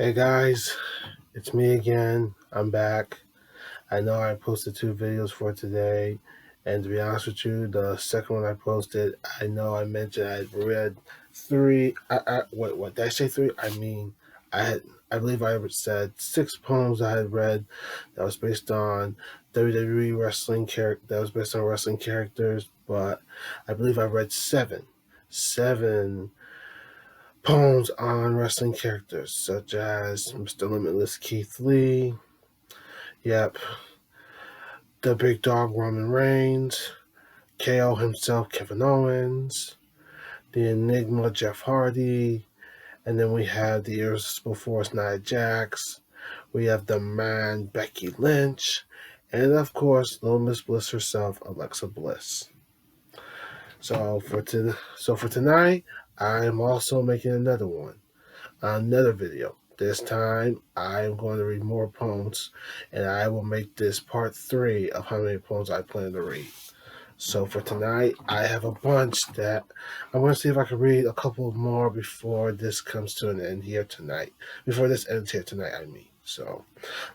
Hey guys, it's me again. I'm back. I know I posted two videos for today, and to be honest with you, the second one I posted, I know I mentioned I had read three. What did I say three? I mean, I had. I believe I said six poems I had read that was based on WWE wrestling character. That was based on wrestling characters, but I believe I read seven poems on wrestling characters such as Mr. Limitless Keith Lee, yep, the Big Dog Roman Reigns, KO himself Kevin Owens, the Enigma Jeff Hardy, and then we have the Irresistible Force Nia Jax, we have the Man Becky Lynch, and of course Little Miss Bliss herself, Alexa Bliss. So for tonight, I'm also making another video. This time, I'm going to read more poems, and I will make this part 3 of how many poems I plan to read. So for tonight, I have a bunch that I'm going to see if I can read a couple more before this comes to an end here tonight. Before this ends here tonight, I mean. So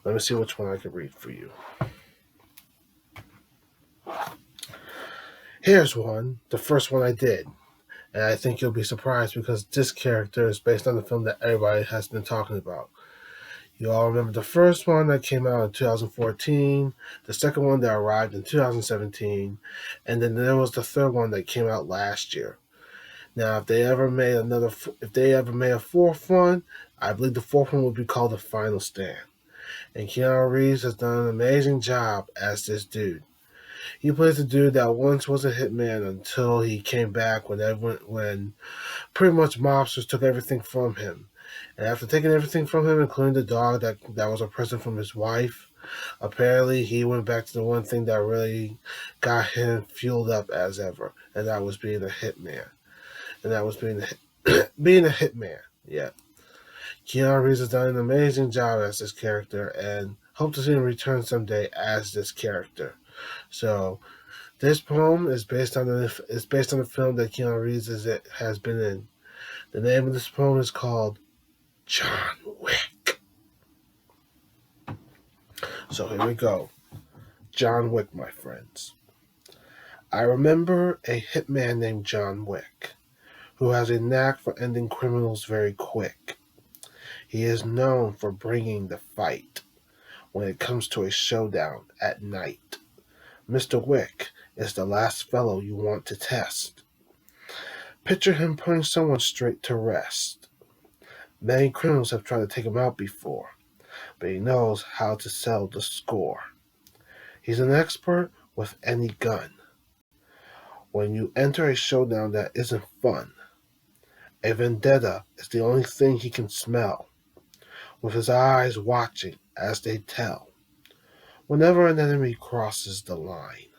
let me see which one I can read for you. Here's one, the first one I did. And I think you'll be surprised because this character is based on the film that everybody has been talking about. You all remember the first one that came out in 2014, the second one that arrived in 2017, and then there was the third one that came out last year. Now, if they ever made a fourth one, I believe the fourth one would be called The Final Stand. And Keanu Reeves has done an amazing job as this dude. He plays a dude that once was a hitman until he came back when pretty much mobsters took everything from him. And after taking everything from him, including the dog that was a present from his wife, apparently he went back to the one thing that really got him fueled up as ever, and that was being a hitman. And that was being a hitman. Yeah. Keanu Reeves has done an amazing job as this character, and hope to see him return someday as this character. So this poem is based on the film that Keanu Reeves has been in. The name of this poem is called John Wick. So here we go. John Wick, my friends. I remember a hitman named John Wick, who has a knack for ending criminals very quick. He is known for bringing the fight when it comes to a showdown at night. Mr. Wick is the last fellow you want to test. Picture him putting someone straight to rest. Many criminals have tried to take him out before, but he knows how to sell the score. He's an expert with any gun. When you enter a showdown that isn't fun, a vendetta is the only thing he can smell, with his eyes watching as they tell. Whenever an enemy crosses the line,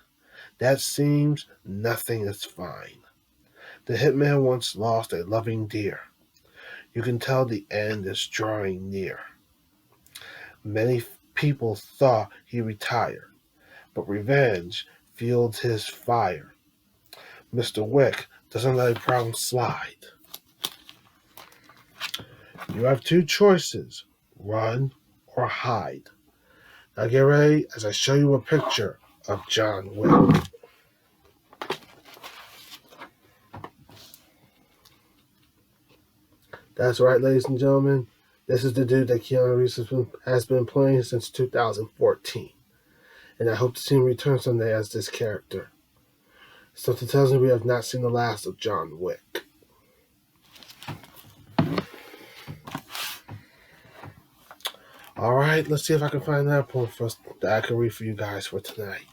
that seems nothing is fine. The hitman once lost a loving dear. You can tell the end is drawing near. Many people thought he retired, but revenge fueled his fire. Mr. Wick doesn't let a problem slide. You have two choices, run or hide. Now get ready as I show you a picture of John Wick. That's right, ladies and gentlemen. This is the dude that Keanu Reeves has been playing since 2014. And I hope to see him return someday as this character. Something tells me we have not seen the last of John Wick. Alright, let's see if I can find that poem first that I can read for you guys for tonight.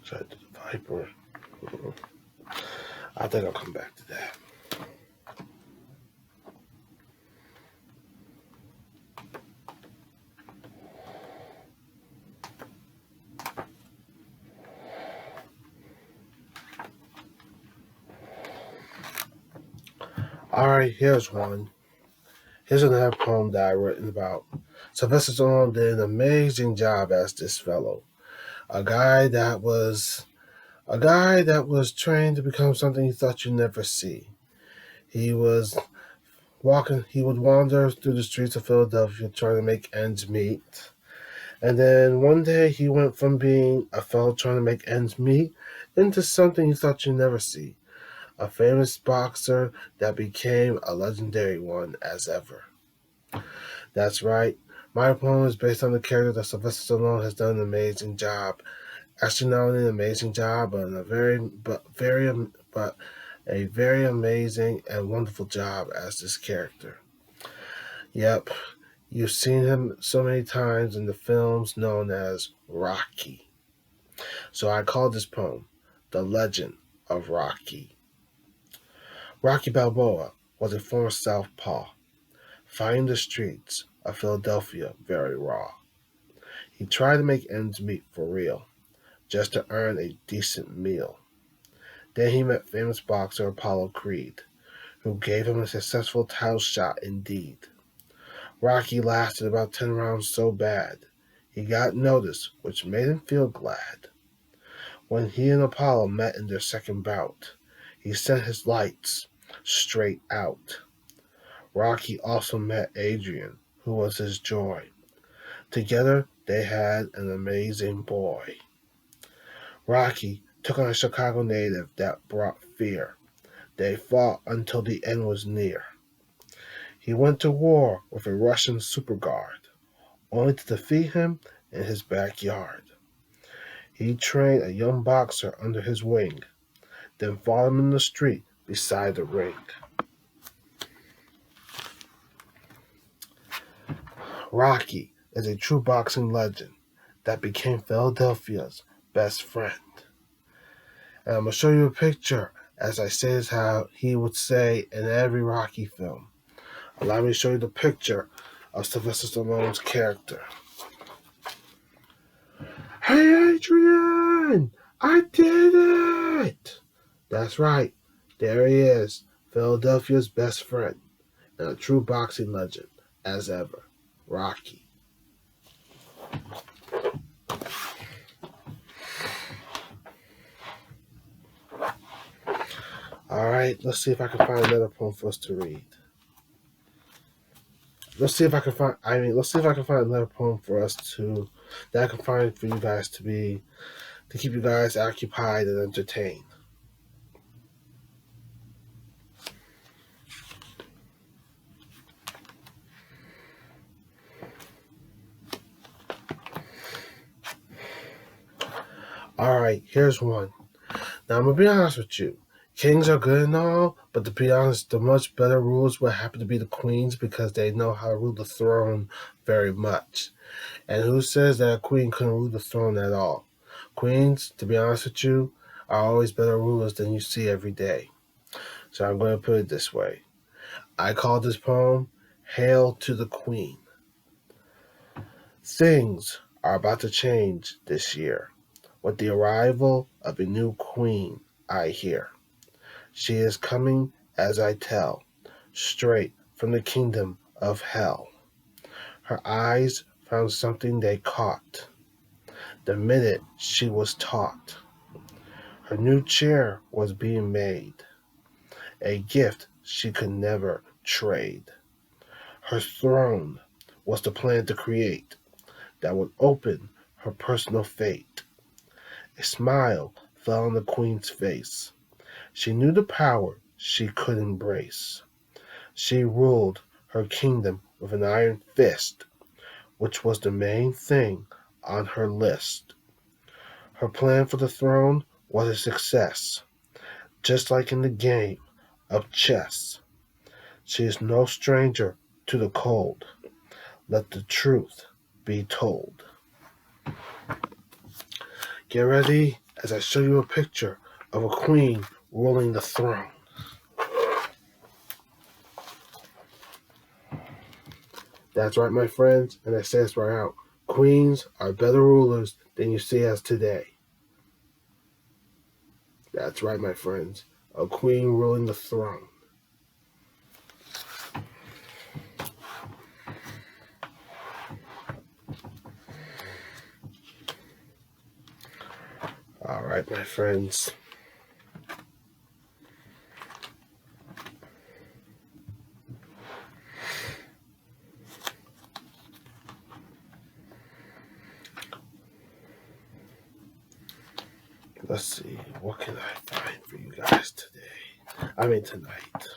So I did the Viper. I think I'll come back to that. Alright, here's one. Here's another poem that I written about. Sylvester Stallone did an amazing job as this fellow. A guy that was trained to become something you thought you'd never see. He was he would wander through the streets of Philadelphia trying to make ends meet. And then one day he went from being a fellow trying to make ends meet into something you thought you'd never see. A famous boxer that became a legendary one as ever. That's right. My poem is based on the character that Sylvester Stallone has done an amazing job. Actually, not only an amazing job, but a very amazing and wonderful job as this character. Yep, you've seen him so many times in the films known as Rocky. So I call this poem The Legend of Rocky. Rocky Balboa was a former southpaw, finding the streets of Philadelphia very raw. He tried to make ends meet for real, just to earn a decent meal. Then he met famous boxer Apollo Creed, who gave him a successful title shot indeed. Rocky lasted about 10 rounds so bad, he got noticed, which made him feel glad. When he and Apollo met in their second bout, he sent his lights straight out. Rocky also met Adrian, who was his joy. Together, they had an amazing boy. Rocky took on a Chicago native that brought fear. They fought until the end was near. He went to war with a Russian superguard, only to defeat him in his backyard. He trained a young boxer under his wing, then fought him in the street beside the ring. Rocky is a true boxing legend that became Philadelphia's best friend. And I'm going to show you a picture, as I say is how he would say in every Rocky film. Allow me to show you the picture of Sylvester Stallone's character. Hey, Adrian! I did it! That's right. There he is, Philadelphia's best friend, and a true boxing legend, as ever, Rocky. All right, let's see if I can find another poem for us to read. Let's see if I can find another poem for us that I can find for you guys to keep you guys occupied and entertained. All right, here's one. Now, I'm going to be honest with you. Kings are good and all, but to be honest, the much better rulers would happen to be the queens because they know how to rule the throne very much. And who says that a queen couldn't rule the throne at all? Queens, to be honest with you, are always better rulers than you see every day. So I'm going to put it this way. I call this poem, Hail to the Queen. Things are about to change this year. With the arrival of a new queen, I hear. She is coming, as I tell, straight from the kingdom of hell. Her eyes found something they caught the minute she was taught. Her new chair was being made, a gift she could never trade. Her throne was the plan to create that would open her personal fate. A smile fell on the queen's face. She knew the power she could embrace. She ruled her kingdom with an iron fist, which was the main thing on her list. Her plan for the throne was a success, just like in the game of chess. She is no stranger to the cold. Let the truth be told. Get ready as I show you a picture of a queen ruling the throne. That's right, my friends, and I say this right out. Queens are better rulers than you see as today. That's right, my friends. A queen ruling the throne. All right, my friends. Let's see, what can I find for you guys today? I mean, tonight.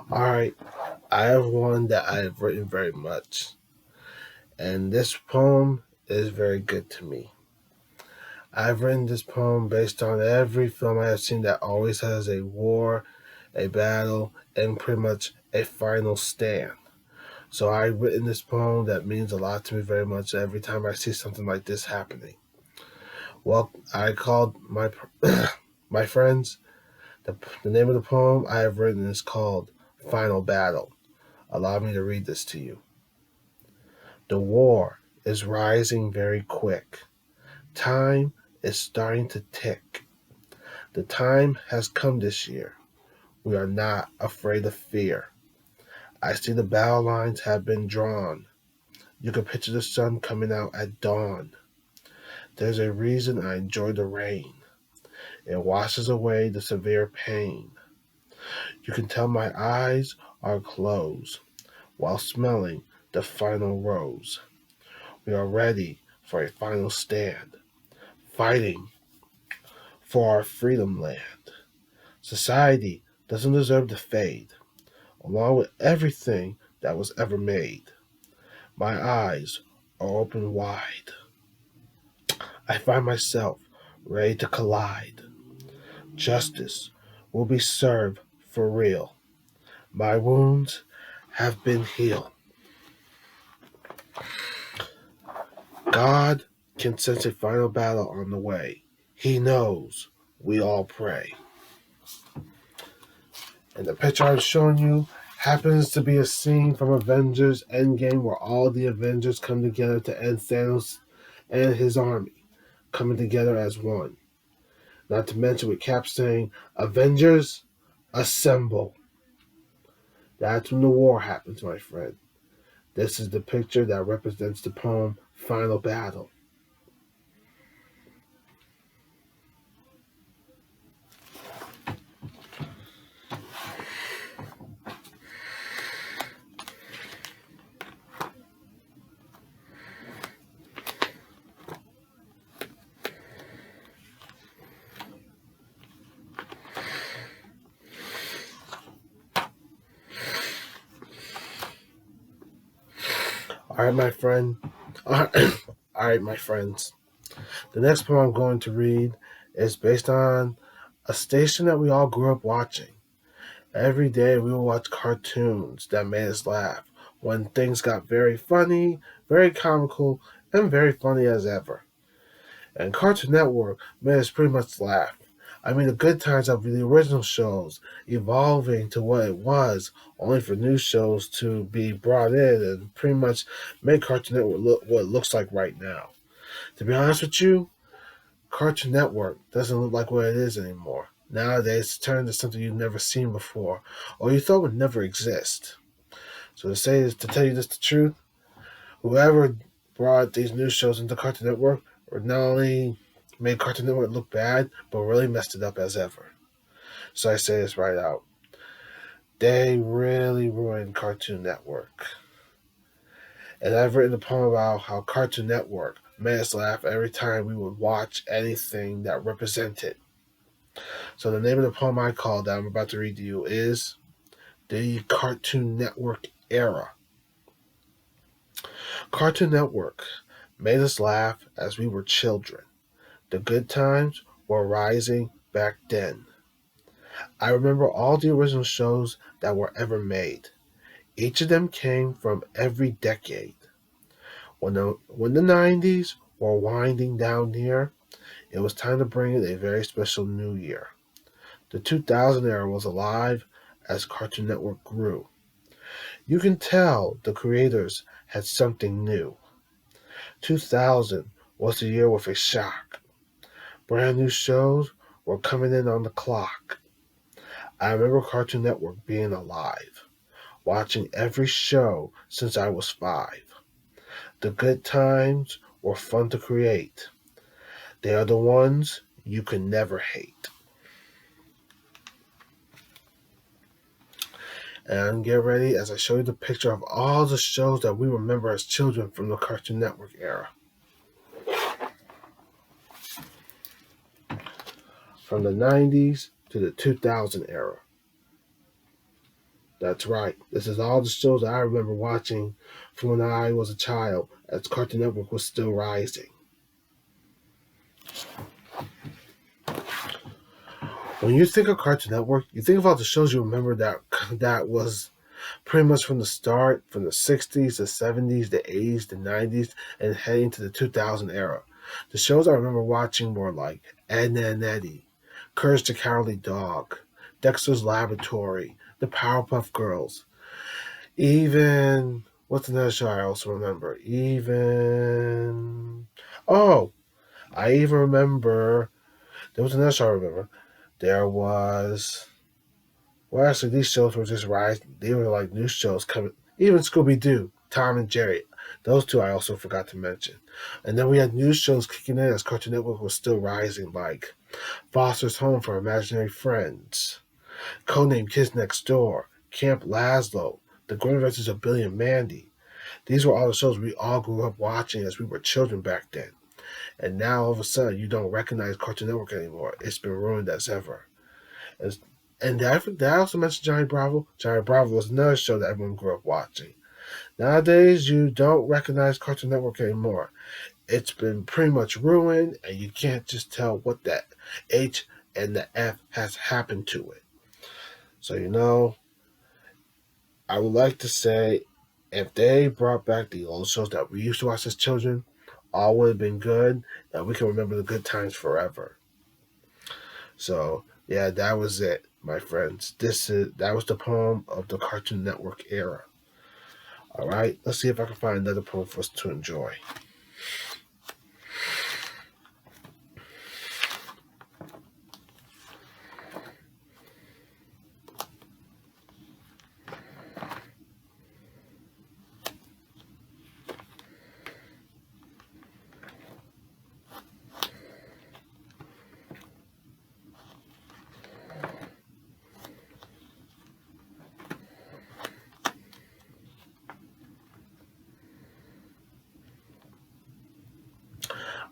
All right, I have one that I have written very much, and this poem is very good to me. I've written this poem based on every film I have seen that always has a war, a battle, and pretty much a final stand. So I've written this poem that means a lot to me very much every time I see something like this happening. Well, I called my my friends. The name of the poem I have written is called Final Battle. Allow me to read this to you. The war is rising very quick. Time is starting to tick. The time has come this year. We are not afraid of fear. I see the battle lines have been drawn. You can picture the sun coming out at dawn. There's a reason I enjoy the rain. It washes away the severe pain. You can tell my eyes are closed while smelling the final rose. We are ready for a final stand, fighting for our freedom land. Society doesn't deserve to fade, along with everything that was ever made. My eyes are open wide. I find myself ready to collide. Justice will be served for real. My wounds have been healed. God can sense a final battle on the way. He knows we all pray. And the picture I'm showing you happens to be a scene from Avengers Endgame where all the Avengers come together to end Thanos and his army, coming together as one. Not to mention with Cap saying, Avengers, assemble. That's when the war happens, my friend. This is the picture that represents the poem Final Battle. All right, my friend. All right, my friends. The next poem I'm going to read is based on a station that we all grew up watching. Every day we would watch cartoons that made us laugh when things got very funny, very comical, and very funny as ever. And Cartoon Network made us pretty much laugh. I mean, the good times of the original shows evolving to what it was, only for new shows to be brought in and pretty much make Cartoon Network look what it looks like right now. To be honest with you, Cartoon Network doesn't look like what it is anymore. Nowadays, it's turned into something you've never seen before, or you thought would never exist. So to tell you this the truth, whoever brought these new shows into Cartoon Network or not only made Cartoon Network look bad, but really messed it up as ever. So I say this right out. They really ruined Cartoon Network. And I've written a poem about how Cartoon Network made us laugh every time we would watch anything that represented. So the name of the poem I called that I'm about to read to you is The Cartoon Network Era. Cartoon Network made us laugh as we were children. The good times were rising back then. I remember all the original shows that were ever made. Each of them came from every decade. When the 90s were winding down near, it was time to bring in a very special new year. The 2000 era was alive as Cartoon Network grew. You can tell the creators had something new. 2000 was the year with a shock. Brand new shows were coming in on the clock. I remember Cartoon Network being alive, watching every show since I was 5. The good times were fun to create. They are the ones you can never hate. And get ready as I show you the picture of all the shows that we remember as children from the Cartoon Network era. From the 90s to the 2000 era. That's right. This is all the shows that I remember watching from when I was a child as Cartoon Network was still rising. When you think of Cartoon Network, you think of all the shows you remember that was pretty much from the start, from the 60s, the 70s, the 80s, the 90s, and heading to the 2000 era. The shows I remember watching were like Edna and Eddie, Courage the Cowardly Dog, Dexter's Laboratory, The Powerpuff Girls, even, what's another show I also remember? I even remember, there was another show I remember. There was, well, actually, these shows were just rising. They were like new shows coming. Even Scooby Doo, Tom and Jerry. Those two I also forgot to mention. And then we had new shows kicking in as Cartoon Network was still rising, like Foster's Home for Imaginary Friends, Codename Kids Next Door, Camp Lazlo, The Great Adventures of Billy and Mandy. These were all the shows we all grew up watching as we were children back then. And now all of a sudden you don't recognize Cartoon Network anymore. It's been ruined as ever. And did I also mention Johnny Bravo? Johnny Bravo was another show that everyone grew up watching. Nowadays, you don't recognize Cartoon Network anymore. It's been pretty much ruined, and you can't just tell what that H and the F has happened to it. So, I would like to say if they brought back the old shows that we used to watch as children, all would have been good, and we can remember the good times forever. So, yeah, that was it, my friends. That was the poem of the Cartoon Network era. All right, let's see if I can find another poem for us to enjoy.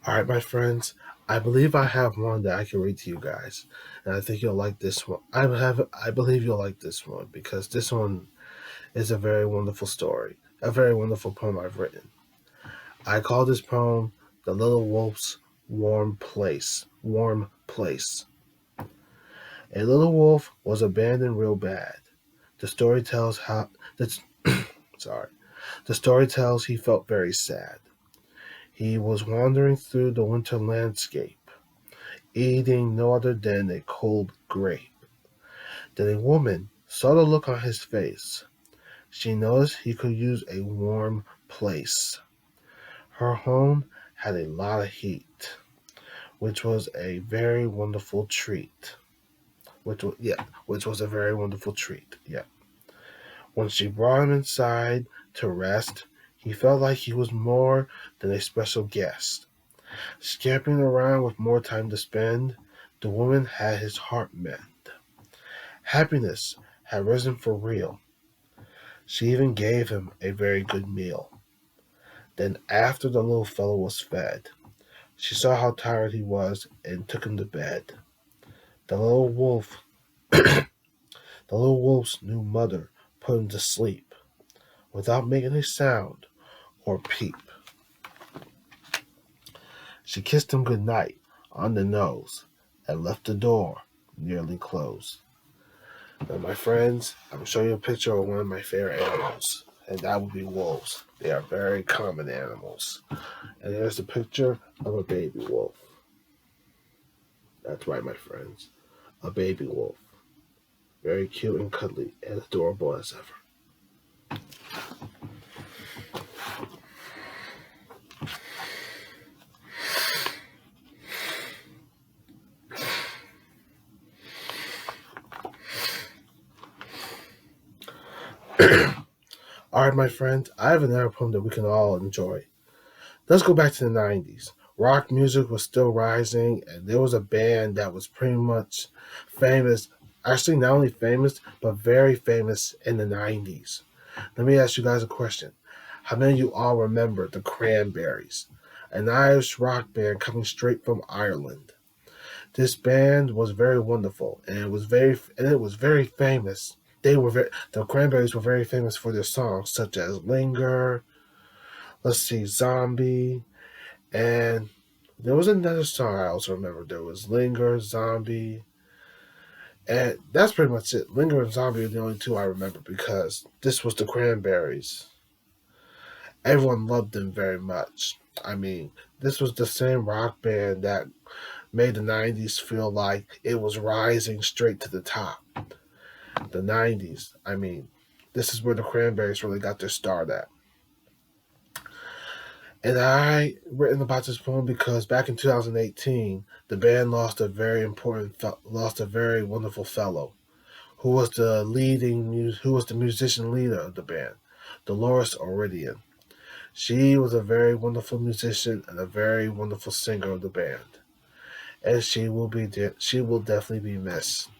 All right, my friends, I believe I have one that I can read to you guys, and I think you'll like this one. I believe you'll like this one because this one is a very wonderful story, a very wonderful poem I've written. I call this poem "The Little Wolf's Warm Place." Warm place. A little wolf was abandoned real bad. The story tells how. The, sorry. The story tells he felt very sad. He was wandering through the winter landscape, eating no other than a cold grape. Then a woman saw the look on his face. She noticed he could use a warm place. Her home had a lot of heat, which was a very wonderful treat. Which was a very wonderful treat. Yeah. When she brought him inside to rest, he felt like he was more than a special guest. Scampering around with more time to spend, the woman had his heart mend. Happiness had risen for real. She even gave him a very good meal. Then, after the little fellow was fed, she saw how tired he was and took him to bed. The little wolf, the little wolf's new mother put him to sleep without making a sound or peep. She kissed him good night on the nose and left the door nearly closed. Now, my friends, I'm showing you a picture of one of my favorite animals, and that would be wolves. They are very common animals. And here's a picture of a baby wolf. That's right, my friends. A baby wolf. Very cute and cuddly and adorable as ever. All right, my friends, I have another poem that we can all enjoy. Let's go back to the 90s. Rock music was still rising, and there was a band that was pretty much famous. Actually, not only famous, but very famous in the 90s. Let me ask you guys a question. How many of you all remember the Cranberries? An Irish rock band coming straight from Ireland. This band was very wonderful, and it was very famous. The Cranberries were very famous for their songs such as "Linger," let's see, "Zombie," and there was another song I also remember. There was "Linger," "Zombie," and that's pretty much it. "Linger" and "Zombie" are the only two I remember because this was the Cranberries. Everyone loved them very much. I mean, this was the same rock band that made the 90s feel like it was rising straight to the top. The 90s, I mean, this is where the Cranberries really got their start at. And I written about this poem because back in 2018, the band lost a very wonderful fellow who was the musician leader of the band, Dolores O'Riordan. She was a very wonderful musician and a very wonderful singer of the band, and she will definitely be missed.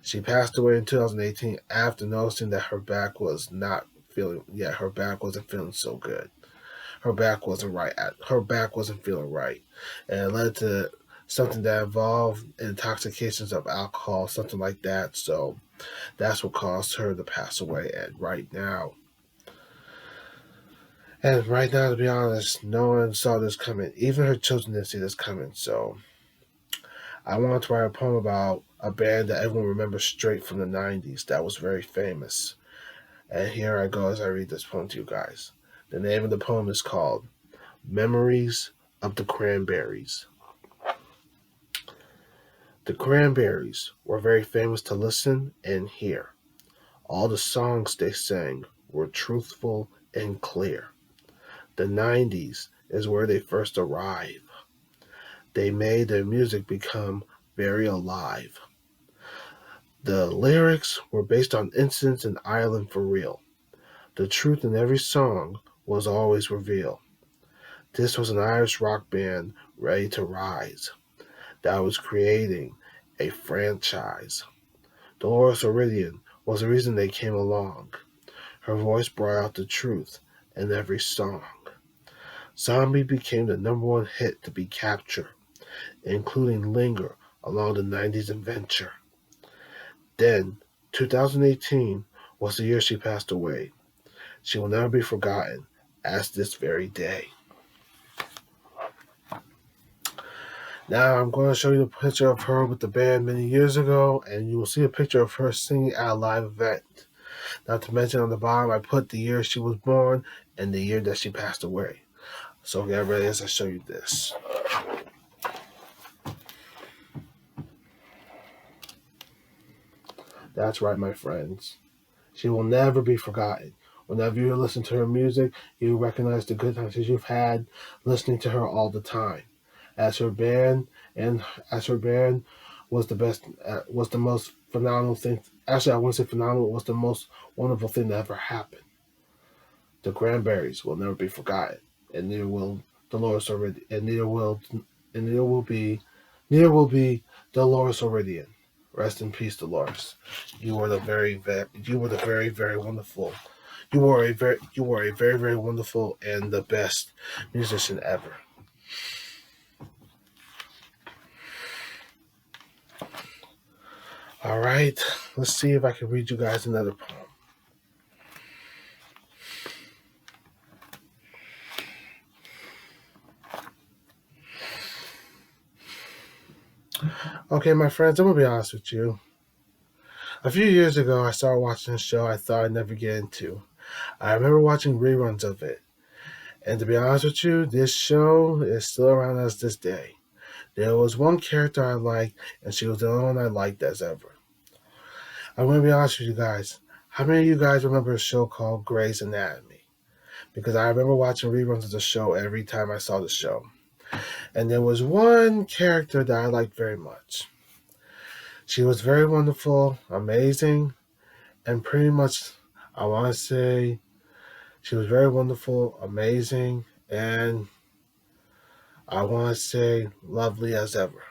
She passed away in 2018 after noticing that her back wasn't feeling so good. Her back wasn't feeling right, and it led to something that involved intoxications of alcohol, something like that. So that's what caused her to pass away. And right now, to be honest, no one saw this coming. Even her children didn't see this coming. So I wanted to write a poem about a band that everyone remembers straight from the 90s that was very famous. And here I go as I read this poem to you guys. The name of the poem is called Memories of the Cranberries. The Cranberries were very famous to listen and hear. All the songs they sang were truthful and clear. The 90s is where they first arrived. They made their music become very alive. The lyrics were based on incidents in Ireland for real. The truth in every song was always revealed. This was an Irish rock band ready to rise that was creating a franchise. Dolores O'Riordan was the reason they came along. Her voice brought out the truth in every song. Zombie became the number one hit to be captured, including Linger along the 90s adventure. Then, 2018 was the year she passed away. She will never be forgotten as this very day. Now I'm going to show you a picture of her with the band many years ago, and you will see a picture of her singing at a live event. Not to mention on the bottom, I put the year she was born and the year that she passed away. So get ready as I show you this. That's right, my friends. She will never be forgotten. Whenever you listen to her music, you recognize the good times you've had listening to her all the time. As her band, and as her band was was the most phenomenal thing. Actually, I wouldn't say phenomenal. Was the most wonderful thing that ever happened. The Cranberries will never be forgotten, and neither will Dolores O'Riordan, neither will be Dolores O'Riordan. Rest in peace, Dolores. You were the very, very wonderful. You were a very, very wonderful and the best musician ever. All right, let's see if I can read you guys another poem. Okay, my friends, I'm gonna be honest with you. A few years ago, I started watching a show I thought I'd never get into. I remember watching reruns of it. And to be honest with you, this show is still around us this day. There was one character I liked, and she was the only one I liked as ever. I'm going to be honest with you guys. How many of you guys remember a show called Grey's Anatomy? Because I remember watching reruns of the show every time I saw the show. And there was one character that I liked very much. She was very wonderful, amazing, and pretty much, I want to say, she was very wonderful, amazing, and I want to say lovely as ever.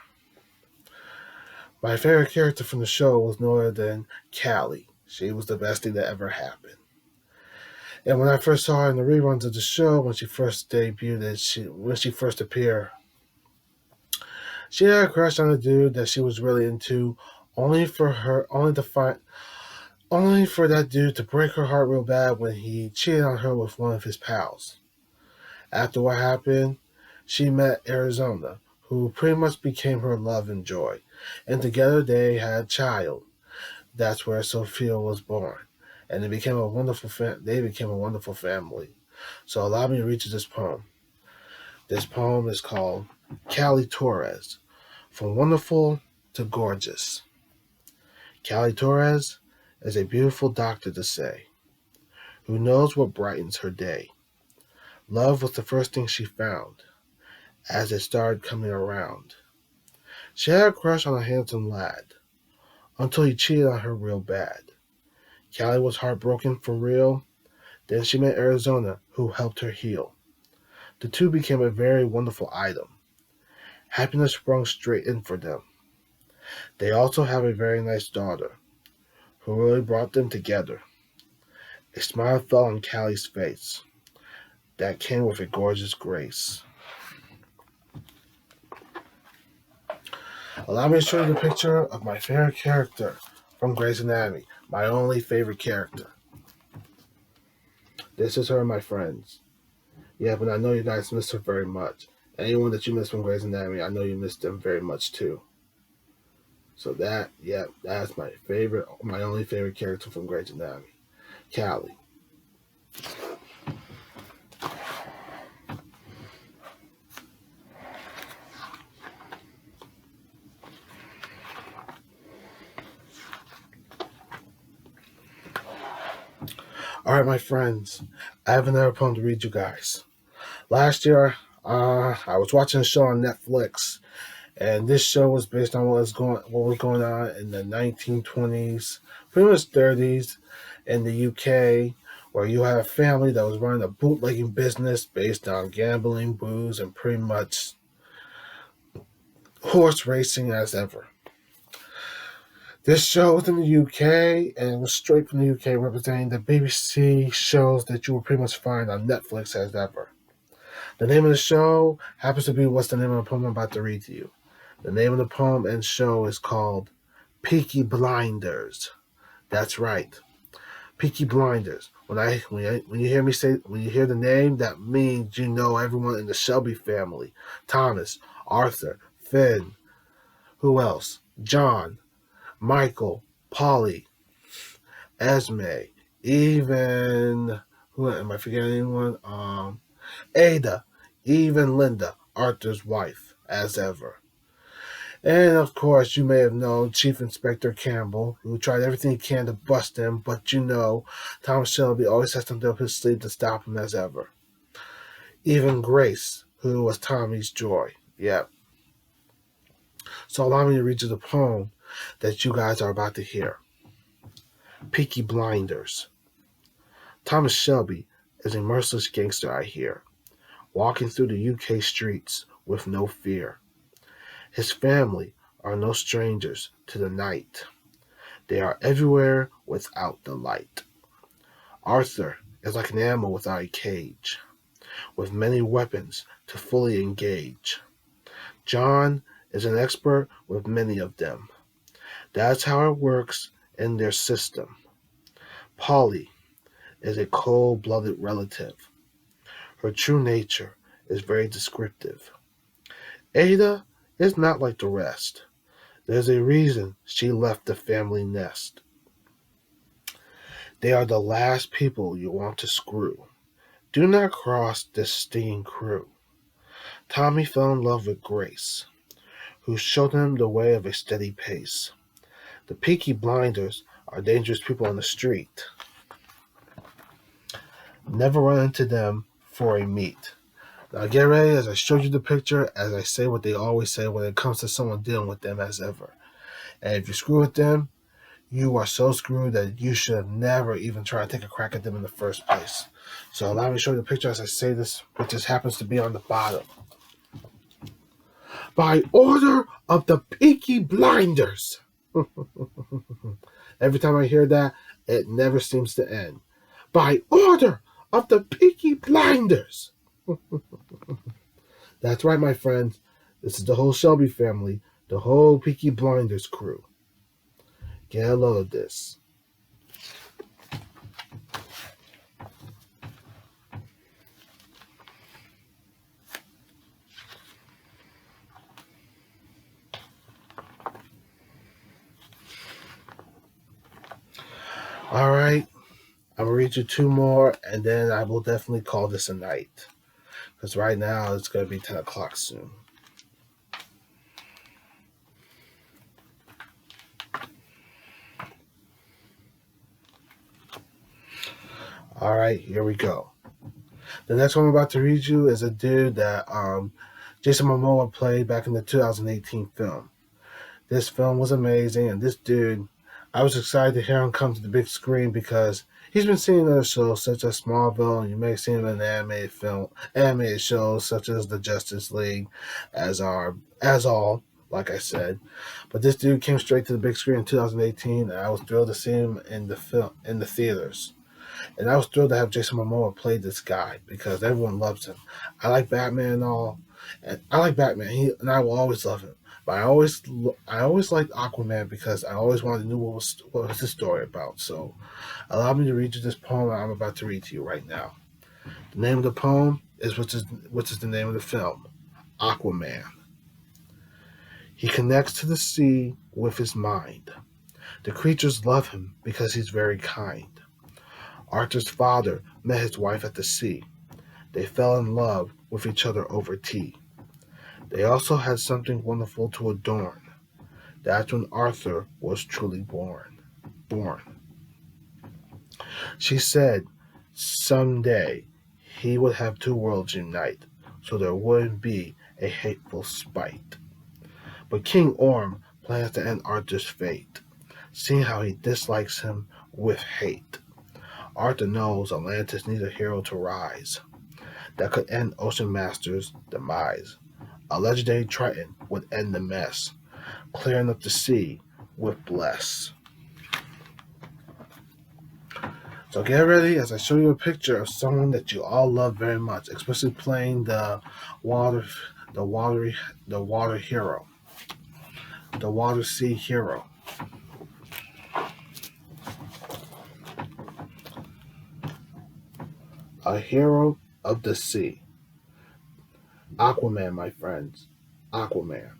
My favorite character from the show was no other than Callie. She was the best thing that ever happened. And when I first saw her in the reruns of the show, when she first debuted, when she first appeared, she had a crush on a dude that she was really into, only for that dude to break her heart real bad when he cheated on her with one of his pals. After what happened, she met Arizona, who pretty much became her love and joy, and together they had a child. That's where Sophia was born, and they became a wonderful family. So allow me to read you this poem. This poem is called Callie Torres, From Wonderful to Gorgeous. Callie Torres is a beautiful doctor to say, who knows what brightens her day. Love was the first thing she found, as it started coming around. She had a crush on a handsome lad, until he cheated on her real bad. Callie was heartbroken for real. Then she met Arizona, who helped her heal. The two became a very wonderful item. Happiness sprung straight in for them. They also have a very nice daughter, who really brought them together. A smile fell on Callie's face that came with a gorgeous grace. Allow me to show you the picture of my favorite character from Grey's Anatomy, my only favorite character. This is her, my friends. Yeah, but I know you guys miss her very much. Anyone that you miss from Grey's Anatomy, I know you miss them very much too. So that's my only favorite character from Grey's Anatomy, Callie. All right, my friends, I have another poem to read you guys. Last year, I was watching a show on Netflix, and this show was based on what was going on in the 1920s, pretty much 30s, in the UK, where you had a family that was running a bootlegging business based on gambling, booze, and pretty much horse racing as ever. This show was in the UK, and it was straight from the UK, representing the BBC shows that you will pretty much find on Netflix as ever. The name of the show happens to be what's the name of the poem I'm about to read to you. The name of the poem and show is called Peaky Blinders. That's right, Peaky Blinders. When you hear the name, that means you know everyone in the Shelby family: Thomas, Arthur, Finn. Who else? John, Michael, Polly, Esme, even who am I forgetting anyone? Ada, even Linda, Arthur's wife, as ever. And of course, you may have known Chief Inspector Campbell, who tried everything he can to bust him, but you know, Thomas Shelby always has something up his sleeve to stop him as ever. Even Grace, who was Tommy's joy. Yep. So allow me to read you the poem that you guys are about to hear. Peaky Blinders. Thomas Shelby is a merciless gangster, I hear, walking through the UK streets with no fear. His family are no strangers to the night. They are everywhere without the light. Arthur is like an animal without a cage, with many weapons to fully engage. John is an expert with many of them. That's how it works in their system. Polly is a cold-blooded relative. Her true nature is very descriptive. Ada is not like the rest. There's a reason she left the family nest. They are the last people you want to screw. Do not cross this stinging crew. Tommy fell in love with Grace, who showed him the way of a steady pace. The Peaky Blinders are dangerous people on the street. Never run into them for a meet. Now get ready as I showed you the picture, as I say what they always say when it comes to someone dealing with them as ever. And if you screw with them, you are so screwed that you should have never even tried to take a crack at them in the first place. So allow me to show you the picture as I say this, which just happens to be on the bottom. By order of the Peaky Blinders. Every time I hear that, it never seems to end. By order of the Peaky Blinders. That's right, my friends. This is the whole Shelby family, the whole Peaky Blinders crew. Get a load of this. All right, I'm going to read you two more, and then I will definitely call this a night. Because right now, it's going to be 10 o'clock soon. All right, here we go. The next one I'm about to read you is a dude that Jason Momoa played back in the 2018 film. This film was amazing, and this dude, I was excited to hear him come to the big screen because he's been seen in other shows such as Smallville, and you may have seen him in animated shows such as the Justice League, as all, like I said. But this dude came straight to the big screen in 2018, and I was thrilled to see him in the theaters. And I was thrilled to have Jason Momoa play this guy because everyone loves him. I like Batman and all, and I like Batman. And I will always love him. But I always liked Aquaman because I always wanted to know what was his story about. So allow me to read you this poem I'm about to read to you right now. The name of the poem is which is the name of the film, Aquaman. He connects to the sea with his mind. The creatures love him because he's very kind. Arthur's father met his wife at the sea. They fell in love with each other over tea. They also had something wonderful to adorn. That's when Arthur was truly born. She said someday he would have two worlds unite, so there wouldn't be a hateful spite. But King Orm plans to end Arthur's fate, seeing how he dislikes him with hate. Arthur knows Atlantis needs a hero to rise that could end Ocean Master's demise. A legendary Triton would end the mess, clearing up the sea with bless. So get ready as I show you a picture of someone that you all love very much, especially playing the water hero, the water sea hero. A hero of the sea. Aquaman, my friends. Aquaman.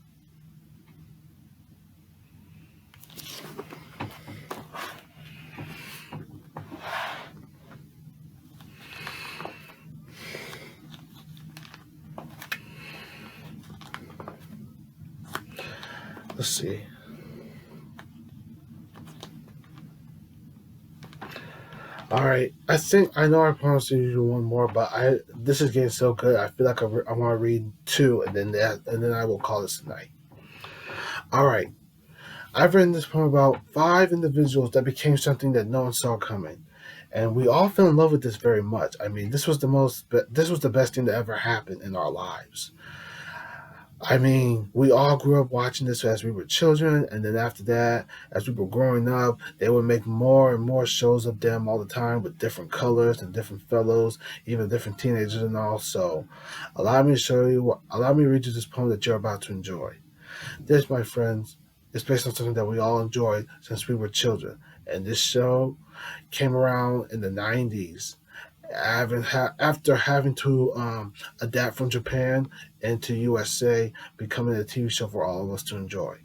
Let's see. All right, I know I promised you one more, but this is getting so good. I feel like I want to read two, and then I will call this a night. All right, I've written this poem about 5 individuals that became something that no one saw coming, and we all fell in love with this very much. I mean, this was the best thing that ever happened in our lives. I mean, we all grew up watching this as we were children, and then after that, as we were growing up, they would make more and more shows of them all the time with different colors and different fellows, even different teenagers and all. So, allow me to read you this poem that you're about to enjoy. This, my friends, is based on something that we all enjoyed since we were children, and this show came around in the 90s after having to adapt from Japan into USA, becoming a TV show for all of us to enjoy.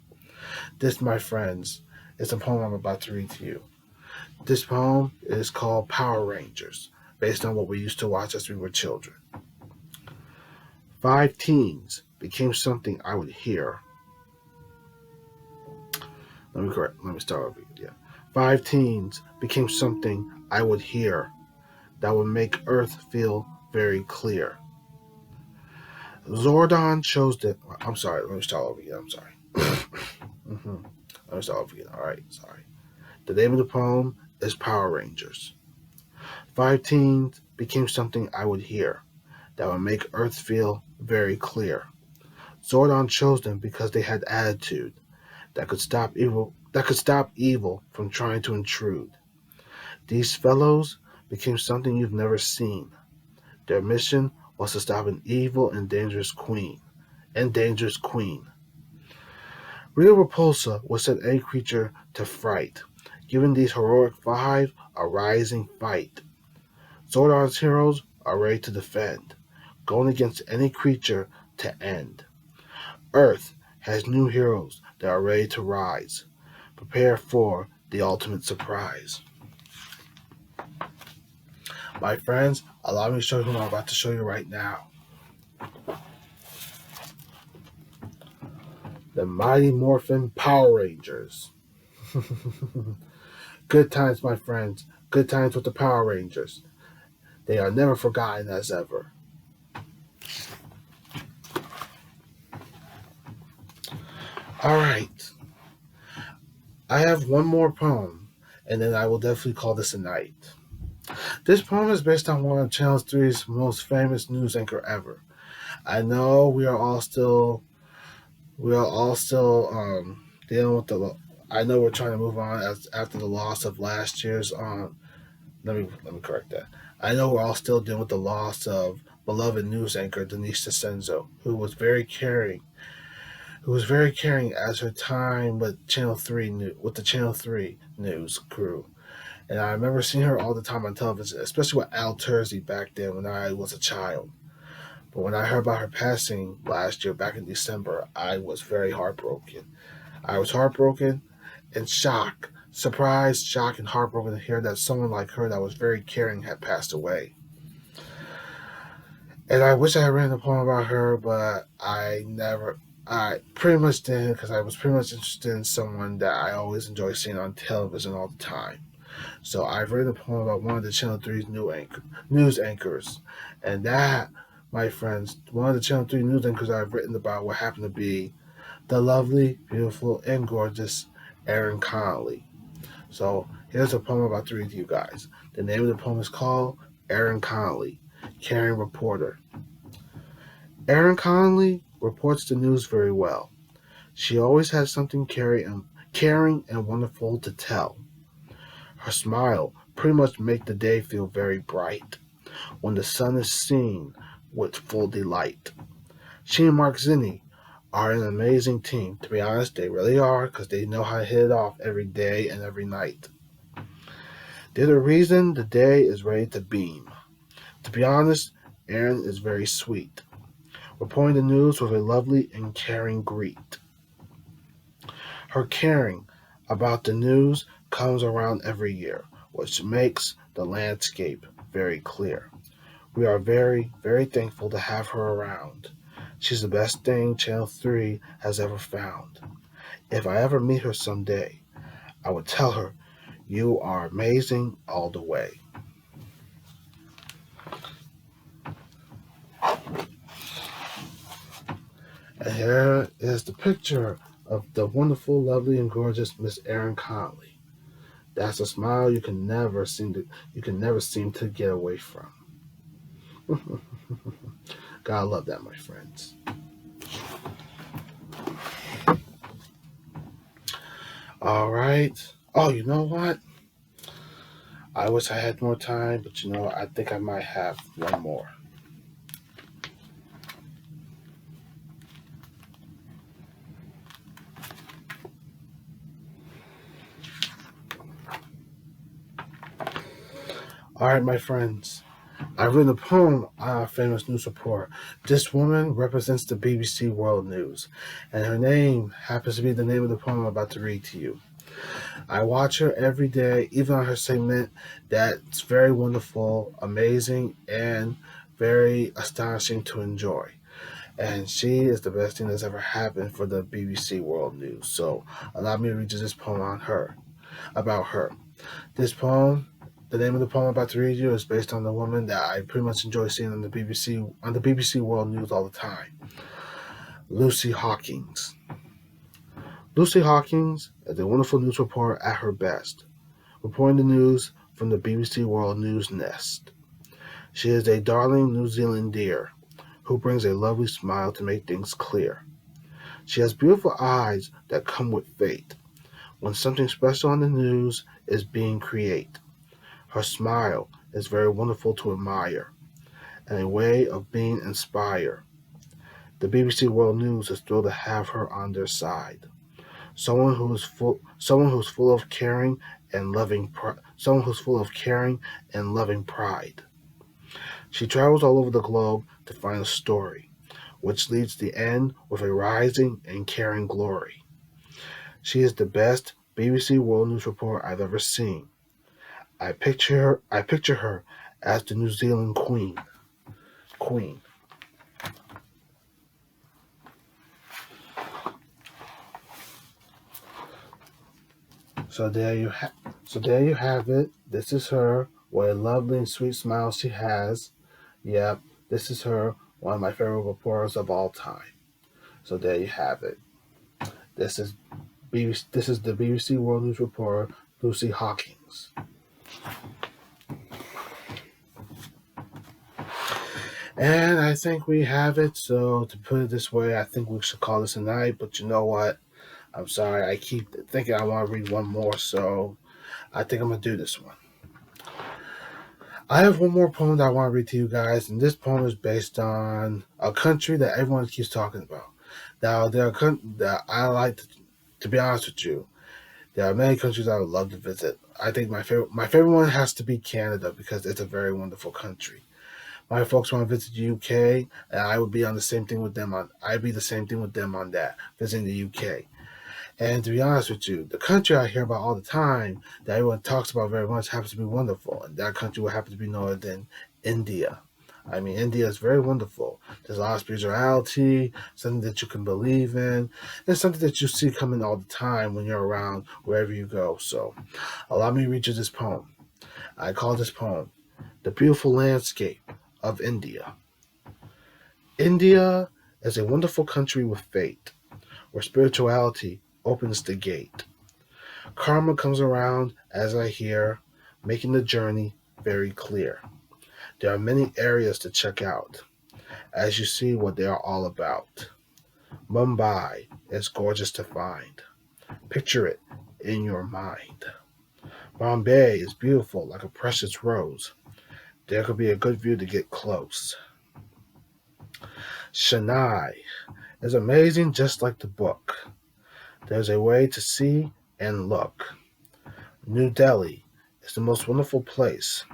This, my friends, is a poem I'm about to read to you. This poem is called Power Rangers, based on what we used to watch as we were children. 5 teens became something I would hear. Let me start over. Yeah. 5 teens became something I would hear that would make Earth feel very clear. Zordon chose the. I'm sorry. Let me start over again. I'm sorry. Let me start over again. All right. Sorry. The name of the poem is Power Rangers. 5 teens became something I would hear that would make Earth feel very clear. Zordon chose them because they had attitude that could stop evil from trying to intrude. These fellows became something you've never seen. Their mission was to stop an evil and dangerous queen. Real Repulsa would set any creature to fright, giving these heroic 5 a rising fight. Zordon's heroes are ready to defend, going against any creature to end. Earth has new heroes that are ready to rise. Prepare for the ultimate surprise. My friends, allow me to show you what I'm about to show you right now. The Mighty Morphin Power Rangers. Good times, my friends. Good times with the Power Rangers. They are never forgotten as ever. All right. I have one more poem, and then I will definitely call this a night. This poem is based on one of Channel 3's most famous news anchor ever. I know we are all still dealing with the. I know we're trying to move on after the loss of last year's. Let me correct that. I know we're all still dealing with the loss of beloved news anchor Denise Denzel, who was very caring. Who was very caring as her time with the Channel 3 news crew. And I remember seeing her all the time on television, especially with Al Tursey back then when I was a child. But when I heard about her passing last year, back in December, I was very heartbroken. I was heartbroken and shocked, surprised, shocked, and heartbroken to hear that someone like her that was very caring had passed away. And I wish I had written a poem about her, but I pretty much didn't because I was pretty much interested in someone that I always enjoy seeing on television all the time. So I've written a poem about one of the Channel 3's news anchors. And that, my friends, one of the Channel 3 news anchors I've written about would happen to be the lovely, beautiful, and gorgeous Erin Connolly. So here's a poem I'm about to read to you guys. The name of the poem is called Erin Connolly, Caring Reporter. Erin Connolly reports the news very well. She always has something caring and wonderful to tell. Her smile pretty much makes the day feel very bright when the sun is seen with full delight. She and Mark Zinni are an amazing team. To be honest, they really are because they know how to hit it off every day and every night. They're the reason the day is ready to beam. To be honest, Erin is very sweet, reporting the news with a lovely and caring greet. Her caring about the news comes around every year, which makes the landscape very clear. We are very, very thankful to have her around. She's the best thing Channel 3 has ever found. If I ever meet her someday, I would tell her, you are amazing all the way. And here is the picture of the wonderful, lovely, and gorgeous Miss Erin Connolly. That's a smile you can never seem to get away from. Gotta love that, my friends. All right. Oh, you know what? I wish I had more time, but you know what? I think I might have one more. All right, my friends. I've written a poem on a famous news report. This woman represents the BBC World News, and her name happens to be the name of the poem I'm about to read to you. I watch her every day, even on her segment. That's very wonderful, amazing, and very astonishing to enjoy. And she is the best thing that's ever happened for the BBC World News. So allow me to read you this poem on her, about her. This poem, the name of the poem I'm about to read you is based on the woman that I pretty much enjoy seeing on the BBC World News all the time. Lucy Hawkins. Lucy Hawkins is a wonderful news reporter at her best, reporting the news from the BBC World News Nest. She is a darling New Zealand dear who brings a lovely smile to make things clear. She has beautiful eyes that come with fate when something special on the news is being created. Her smile is very wonderful to admire and a way of being inspired. The BBC World News is thrilled to have her on their side. Someone who's full of caring and someone who's full of caring and loving pride. She travels all over the globe to find a story, which leads the end with a rising and caring glory. She is the best BBC World News reporter I've ever seen. I picture her as the New Zealand Queen. Queen. So there you have it. This is her. What a lovely and sweet smile she has. Yep, this is her. One of my favorite reporters of all time. So there you have it. This is This is the BBC World News reporter Lucy Hawkins. And I think we have it. So to put it this way, I think we should call this a night. But you know what? I'm sorry. I keep thinking I want to read one more. So I think I'm going to do this one. I have one more poem that I want to read to you guys. And this poem is based on a country that everyone keeps talking about. Now, there are that I like to be honest with you. There are many countries I would love to visit. I think my favorite one has to be Canada because it's a very wonderful country. My folks want to visit the UK, and I would be on the same thing with them on. I'd be the same thing with them on that, visiting the UK. And to be honest with you, the country I hear about all the time that everyone talks about very much happens to be wonderful, and that country would happen to be no other than India. I mean, India is very wonderful. There's a lot of spirituality, something that you can believe in, and something that you see coming all the time when you're around wherever you go. So, allow me to read you this poem. I call this poem The Beautiful Landscape of India. India is a wonderful country with fate, where spirituality opens the gate. Karma comes around, as I hear, making the journey very clear. There are many areas to check out as you see what they are all about. Mumbai is gorgeous to find. Picture it in your mind. Bombay is beautiful like a precious rose. There could be a good view to get close. Chennai is amazing just like the book. There's a way to see and look. New Delhi is the most wonderful place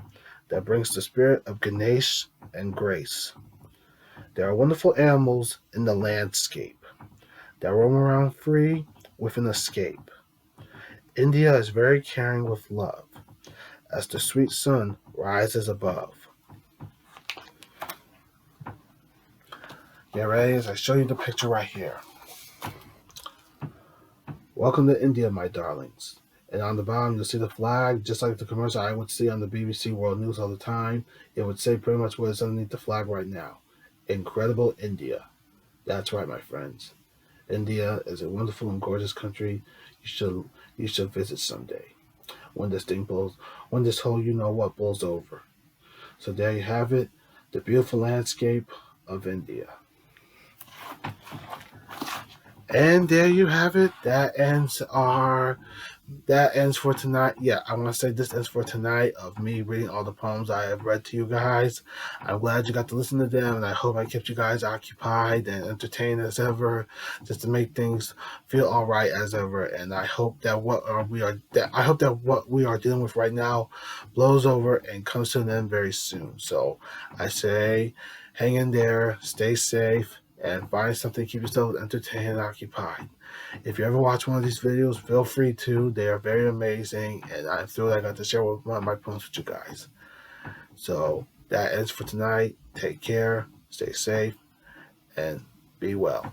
that brings the spirit of Ganesh and grace. There are wonderful animals in the landscape that roam around free with an escape. India is very caring with love as the sweet sun rises above. Get ready as I show you the picture right here. Welcome to India, my darlings. And on the bottom, you'll see the flag, just like the commercial I would see on the BBC World News all the time. It would say pretty much what is underneath the flag right now. Incredible India. That's right, my friends. India is a wonderful and gorgeous country you should visit someday. When this whole you know what blows over. So there you have it, the beautiful landscape of India. And there you have it. That ends for tonight. Yeah, I want to say this ends for tonight of me reading all the poems I have read to you guys. I'm glad you got to listen to them, and I hope I kept you guys occupied and entertained as ever, just to make things feel all right as ever. And I hope that what we are dealing with right now blows over and comes to an end very soon. So I say, hang in there, stay safe, and find something to keep yourself entertained and occupied. If you ever watch one of these videos, feel free to. They are very amazing, and I'm thrilled I got to share one of my poems with you guys. So that ends for tonight. Take care, stay safe, and be well.